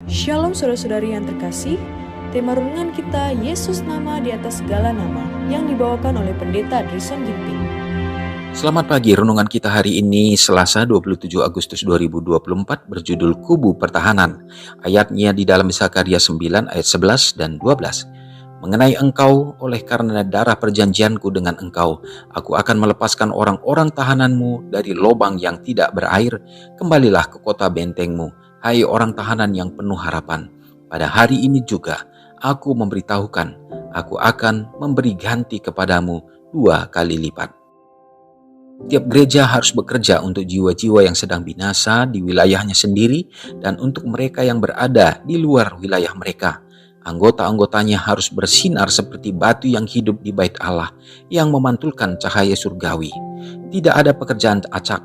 Shalom saudara-saudari yang terkasih, tema renungan kita Yesus nama di atas segala nama yang dibawakan oleh Pendeta Drison Ginting. Selamat pagi, renungan kita hari ini Selasa 27 Agustus 2024 berjudul Kubu Pertahanan. Ayatnya di dalam Zakaria 9 ayat 11 dan 12. Mengenai engkau, oleh karena darah perjanjianku dengan engkau, aku akan melepaskan orang-orang tahananmu dari lubang yang tidak berair. Kembalilah ke kota bentengmu, hai orang tahanan yang penuh harapan. Pada hari ini juga, aku memberitahukan, aku akan memberi ganti kepadamu 2 kali lipat. Tiap gereja harus bekerja untuk jiwa-jiwa yang sedang binasa di wilayahnya sendiri dan untuk mereka yang berada di luar wilayah mereka. Anggota-anggotanya harus bersinar seperti batu yang hidup di bait Allah yang memantulkan cahaya surgawi. Tidak ada pekerjaan acak,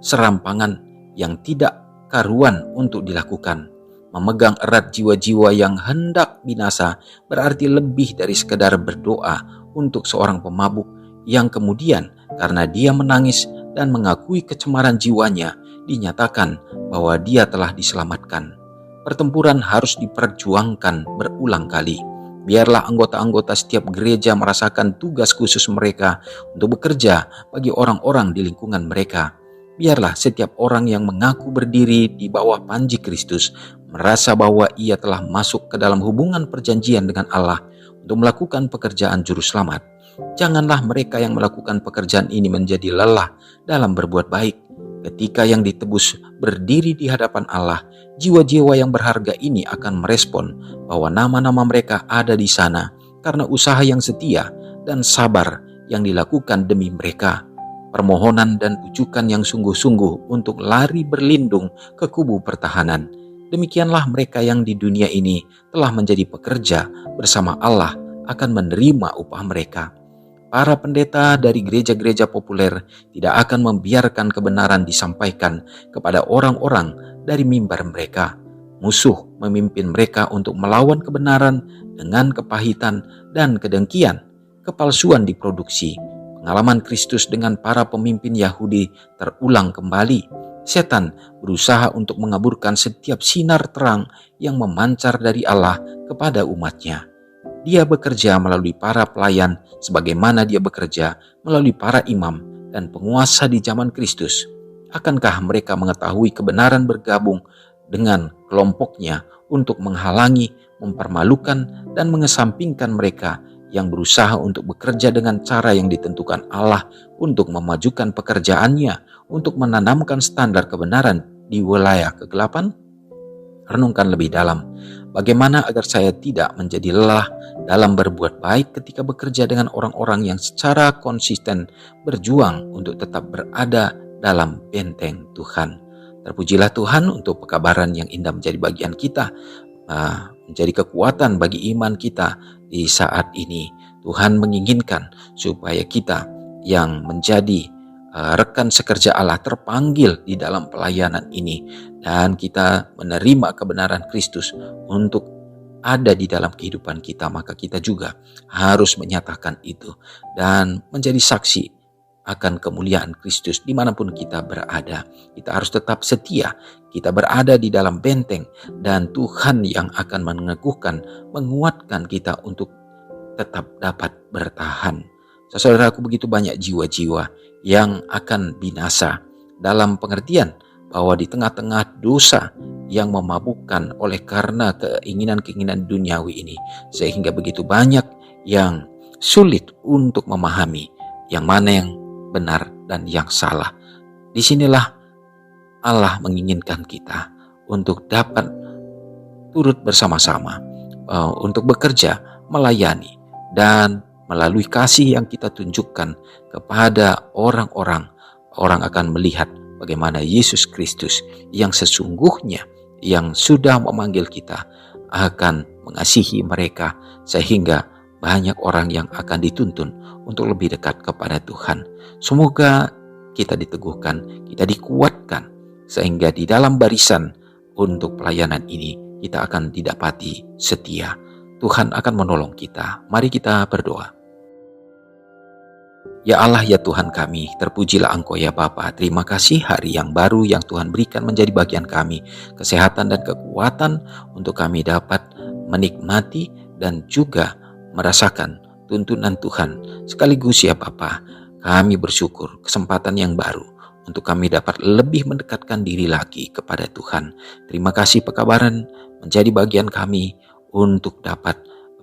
serampangan yang tidak karuan untuk dilakukan. Memegang erat jiwa-jiwa yang hendak binasa berarti lebih dari sekadar berdoa untuk seorang pemabuk yang kemudian karena dia menangis dan mengakui kecemaran jiwanya, dinyatakan bahwa dia telah diselamatkan. Pertempuran harus diperjuangkan berulang kali. Biarlah anggota-anggota setiap gereja merasakan tugas khusus mereka untuk bekerja bagi orang-orang di lingkungan mereka. Biarlah setiap orang yang mengaku berdiri di bawah panji Kristus merasa bahwa ia telah masuk ke dalam hubungan perjanjian dengan Allah untuk melakukan pekerjaan juru selamat. Janganlah mereka yang melakukan pekerjaan ini menjadi lelah dalam berbuat baik. Ketika yang ditebus berdiri di hadapan Allah, jiwa-jiwa yang berharga ini akan merespon bahwa nama-nama mereka ada di sana karena usaha yang setia dan sabar yang dilakukan demi mereka. Permohonan dan pujukan yang sungguh-sungguh untuk lari berlindung ke kubu pertahanan. Demikianlah mereka yang di dunia ini telah menjadi pekerja bersama Allah akan menerima upah mereka. Para pendeta dari gereja-gereja populer tidak akan membiarkan kebenaran disampaikan kepada orang-orang dari mimbar mereka. Musuh memimpin mereka untuk melawan kebenaran dengan kepahitan dan kedengkian. Kepalsuan diproduksi. Pengalaman Kristus dengan para pemimpin Yahudi terulang kembali. Setan berusaha untuk mengaburkan setiap sinar terang yang memancar dari Allah kepada umatnya. Dia bekerja melalui para pelayan sebagaimana dia bekerja melalui para imam dan penguasa di zaman Kristus. Akankah mereka mengetahui kebenaran bergabung dengan kelompoknya untuk menghalangi, mempermalukan, dan mengesampingkan mereka yang berusaha untuk bekerja dengan cara yang ditentukan Allah untuk memajukan pekerjaannya, untuk menanamkan standar kebenaran di wilayah kegelapan? Renungkan lebih dalam, bagaimana agar saya tidak menjadi lelah dalam berbuat baik ketika bekerja dengan orang-orang yang secara konsisten berjuang untuk tetap berada dalam benteng Tuhan. Terpujilah Tuhan untuk pekabaran yang indah menjadi bagian kita, menjadi kekuatan bagi iman kita di saat ini. Tuhan menginginkan supaya kita yang menjadi rekan sekerja Allah terpanggil di dalam pelayanan ini dan kita menerima kebenaran Kristus untuk ada di dalam kehidupan kita, maka kita juga harus menyatakan itu dan menjadi saksi akan kemuliaan Kristus dimanapun kita berada. Kita harus tetap setia, kita berada di dalam benteng dan Tuhan yang akan meneguhkan, menguatkan kita untuk tetap dapat bertahan. Saudaraku, begitu banyak jiwa-jiwa yang akan binasa dalam pengertian bahwa di tengah-tengah dosa yang memabukkan oleh karena keinginan-keinginan duniawi ini, sehingga begitu banyak yang sulit untuk memahami yang mana yang benar dan yang salah. Disinilah Allah menginginkan kita untuk dapat turut bersama-sama untuk bekerja, melayani, dan melalui kasih yang kita tunjukkan kepada orang-orang, orang akan melihat bagaimana Yesus Kristus yang sesungguhnya yang sudah memanggil kita akan mengasihi mereka sehingga banyak orang yang akan dituntun untuk lebih dekat kepada Tuhan. Semoga kita diteguhkan, kita dikuatkan sehingga di dalam barisan untuk pelayanan ini kita akan didapati setia. Tuhan akan menolong kita. Mari kita berdoa. Ya Allah, ya Tuhan kami, terpujilah Engkau ya Bapa. Terima kasih hari yang baru yang Tuhan berikan menjadi bagian kami. Kesehatan dan kekuatan untuk kami dapat menikmati dan juga merasakan tuntunan Tuhan. Sekaligus ya Bapa, kami bersyukur kesempatan yang baru untuk kami dapat lebih mendekatkan diri lagi kepada Tuhan. Terima kasih pekabaran menjadi bagian kami untuk dapat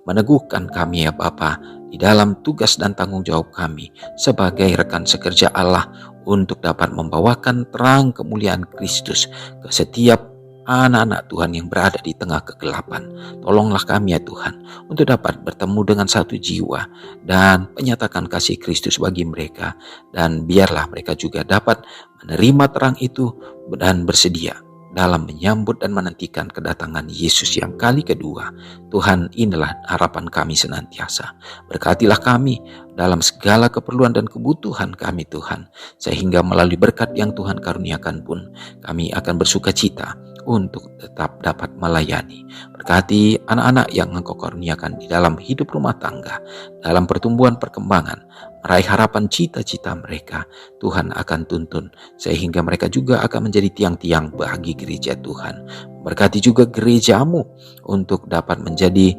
meneguhkan kami ya Bapa di dalam tugas dan tanggung jawab kami sebagai rekan sekerja Allah untuk dapat membawakan terang kemuliaan Kristus ke setiap anak-anak Tuhan yang berada di tengah kegelapan. Tolonglah kami ya Tuhan untuk dapat bertemu dengan satu jiwa dan menyatakan kasih Kristus bagi mereka, dan biarlah mereka juga dapat menerima terang itu dan bersedia dalam menyambut dan menantikan kedatangan Yesus yang kali kedua. Tuhan, inilah harapan kami senantiasa. Berkatilah kami dalam segala keperluan dan kebutuhan kami Tuhan, sehingga melalui berkat yang Tuhan karuniakan pun kami akan bersuka cita untuk tetap dapat melayani. Berkati anak-anak yang Engkau karuniakan di dalam hidup rumah tangga, dalam pertumbuhan perkembangan, meraih harapan cita-cita mereka. Tuhan akan tuntun sehingga mereka juga akan menjadi tiang-tiang bagi gereja Tuhan. Berkati juga gerejamu untuk dapat menjadi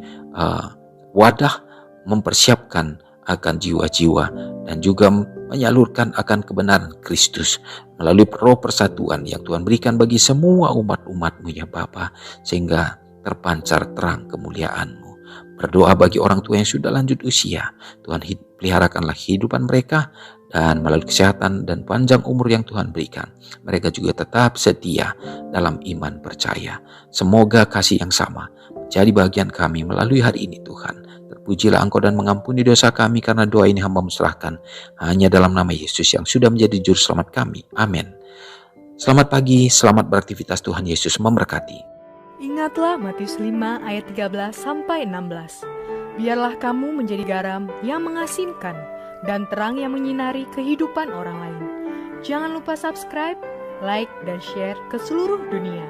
wadah mempersiapkan akan jiwa-jiwa dan juga menyalurkan akan kebenaran Kristus melalui roh persatuan yang Tuhan berikan bagi semua umat-umat-Mu ya Bapa, sehingga terpancar terang kemuliaan-Mu. Berdoa bagi orang tua yang sudah lanjut usia, Tuhan peliharakanlah kehidupan mereka, dan melalui kesehatan dan panjang umur yang Tuhan berikan, mereka juga tetap setia dalam iman percaya. Semoga kasih yang sama menjadi bagian kami melalui hari ini Tuhan. Terpujilah Engkau dan mengampuni dosa kami, karena doa ini hamba serahkan hanya dalam nama Yesus yang sudah menjadi juru selamat kami. Amin. Selamat pagi, selamat beraktivitas. Tuhan Yesus memberkati. Ingatlah Matius 5 ayat 13-16. Biarlah kamu menjadi garam yang mengasinkan dan terang yang menyinari kehidupan orang lain. Jangan lupa subscribe, like, dan share ke seluruh dunia.